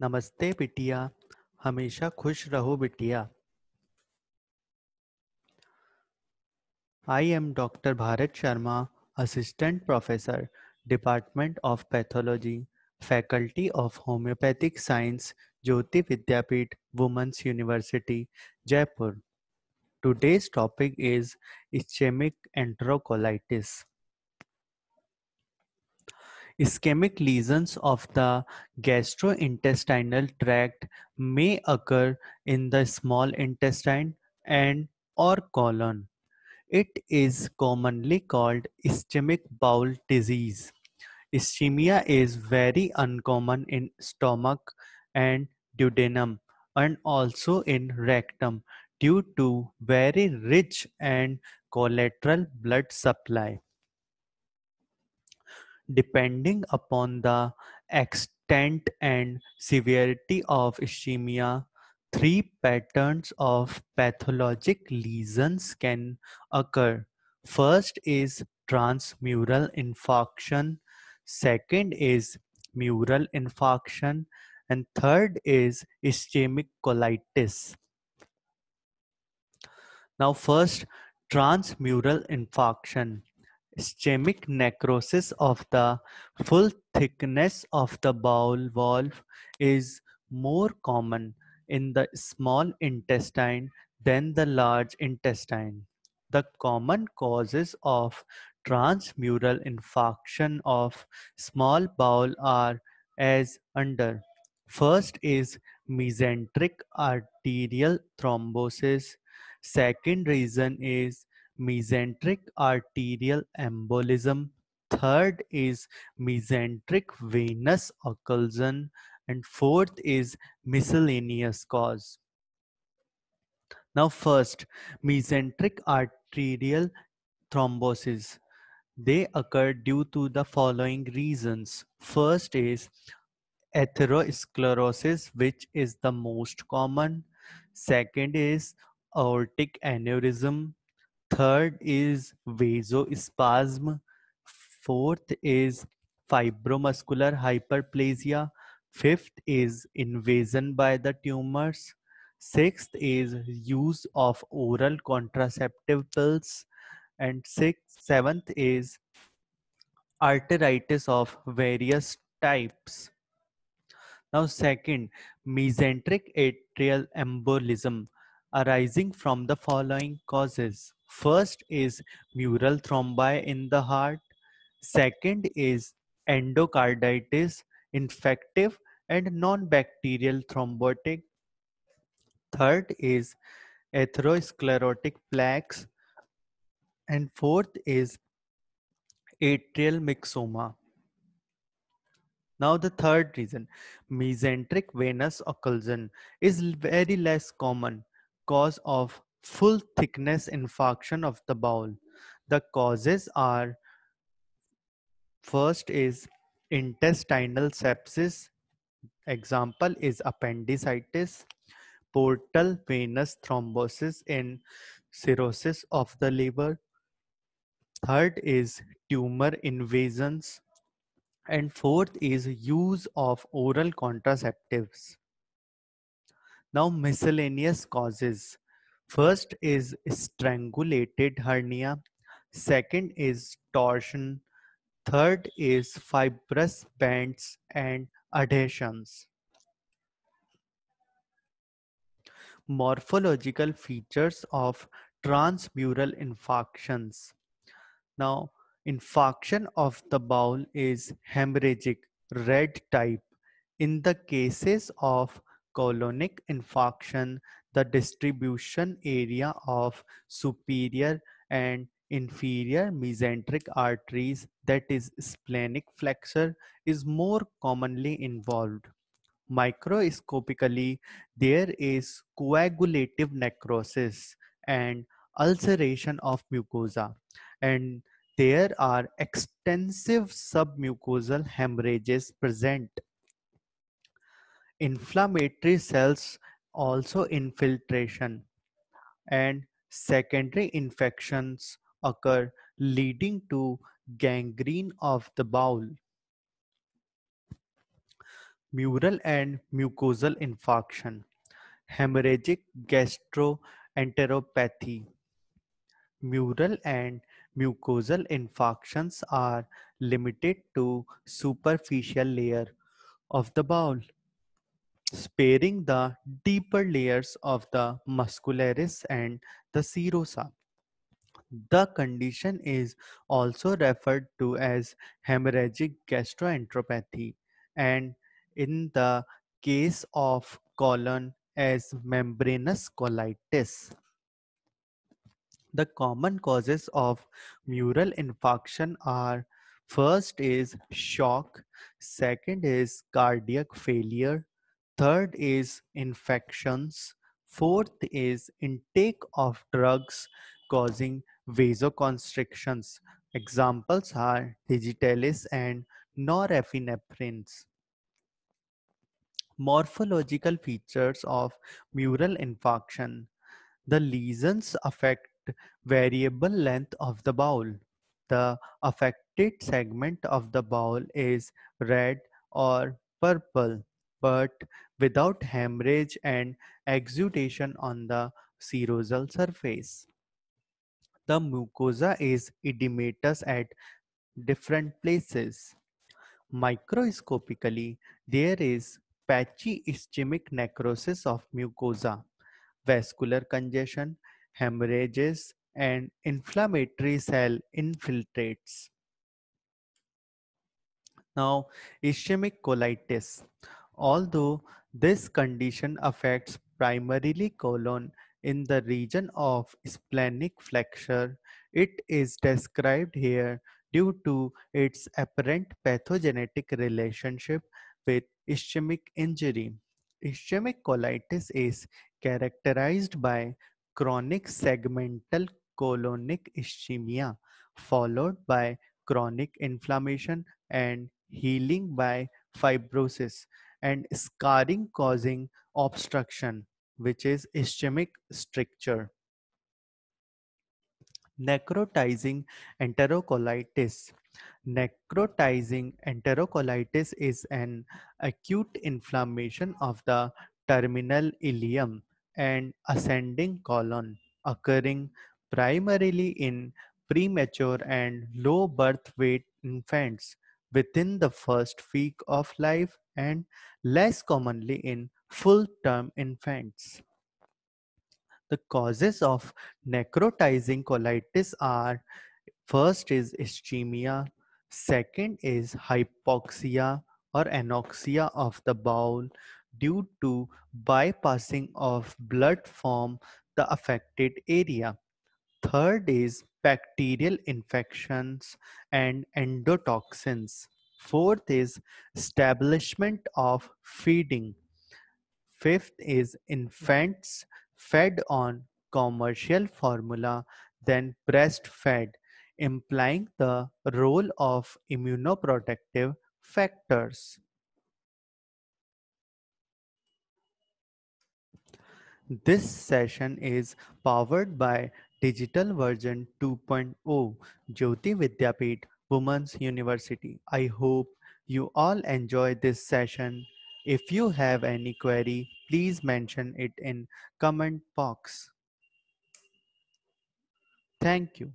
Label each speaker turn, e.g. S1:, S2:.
S1: नमस्ते बिटिया। हमेशा खुश रहो बिटिया। I am Dr. Bharat Sharma, Assistant Professor, Department of Pathology, Faculty of Homeopathic Science, Jyoti Vidyapeeth, Women's University, Jaipur. Today's topic is ischemic enterocolitis. Ischemic lesions of the gastrointestinal tract may occur in the small intestine and or colon. It is commonly called ischemic bowel disease. Ischemia is very uncommon in stomach and duodenum and also in rectum due to very rich and collateral blood supply. Depending upon the extent and severity of ischemia, three patterns of pathologic lesions can occur. First is transmural infarction, second is mural infarction, and third is ischemic colitis. Now, first, transmural infarction. Ischemic necrosis of the full thickness of the bowel valve is more common in the small intestine than the large intestine. The common causes of transmural infarction of small bowel are as under. First is mesenteric arterial thrombosis. Second reason is mesenteric arterial embolism. Third is mesenteric venous occlusion. And fourth is miscellaneous cause. Now first, mesenteric arterial thrombosis. They occur due to the following reasons. First is atherosclerosis, which is the most common. Second is aortic aneurysm. Third is vasospasm. Fourth is fibromuscular hyperplasia. Fifth is invasion by the tumors. Sixth is use of oral contraceptive pills. And seventh is arteritis of various types. Now, second, mesenteric atrial embolism arising from the following causes. First is mural thrombi in the heart. Second is endocarditis, infective and non-bacterial thrombotic. Third is atherosclerotic plaques. And fourth is atrial myxoma. Now the third reason, mesenteric venous occlusion, is very less common cause of full thickness infarction of the bowel. The causes are first is intestinal sepsis, example is appendicitis, portal venous thrombosis in cirrhosis of the liver. Third is tumor invasions, and fourth is use of oral contraceptives. Now miscellaneous causes. First is strangulated hernia. Second is torsion. Third is fibrous bands and adhesions. Morphological features of transmural infarctions. Now, infarction of the bowel is hemorrhagic, red type. In the cases of colonic infarction, the distribution area of superior and inferior mesenteric arteries, that is splenic flexure, is more commonly involved. Microscopically, there is coagulative necrosis and ulceration of mucosa, and there are extensive submucosal hemorrhages present. Inflammatory cells also infiltration, and secondary infections occur leading to gangrene of the bowel. Mural and mucosal infarction, hemorrhagic gastroenteropathy. Mural and mucosal infarctions are limited to superficial layer of the bowel, sparing the deeper layers of the muscularis and the serosa. The condition is also referred to as hemorrhagic gastroenteropathy, and in the case of colon as membranous colitis. The common causes of mural infarction are: first is shock, second is cardiac failure, third is infections, fourth is intake of drugs causing vasoconstrictions. Examples are digitalis and norepinephrines. Morphological features of mural infarction: the lesions affect variable length of the bowel. The affected segment of the bowel is red or purple, but without hemorrhage and exudation on the serosal surface. The mucosa is edematous at different places. Microscopically, there is patchy ischemic necrosis of mucosa, vascular congestion, hemorrhages, and inflammatory cell infiltrates. Now, ischemic colitis. Although this condition affects primarily colon in the region of splenic flexure, it is described here due to its apparent pathogenetic relationship with ischemic injury. Ischemic colitis is characterized by chronic segmental colonic ischemia followed by chronic inflammation and healing by fibrosis, and scarring causing obstruction, which is ischemic stricture. Necrotizing enterocolitis. Necrotizing enterocolitis is an acute inflammation of the terminal ileum and ascending colon, occurring primarily in premature and low birth weight infants within the first week of life and less commonly in full term infants. The causes of necrotizing colitis are: first is ischemia, second is hypoxia or anoxia of the bowel due to bypassing of blood from the affected area. Third is bacterial infections and endotoxins. Fourth is establishment of feeding. Fifth is infants fed on commercial formula then breastfed, implying the role of immunoprotective factors. This session is powered by Digital Version 2.0 Jyoti Vidyapeeth Women's University. I hope you all enjoy this session. If you have any query, please mention it in comment box. Thank you.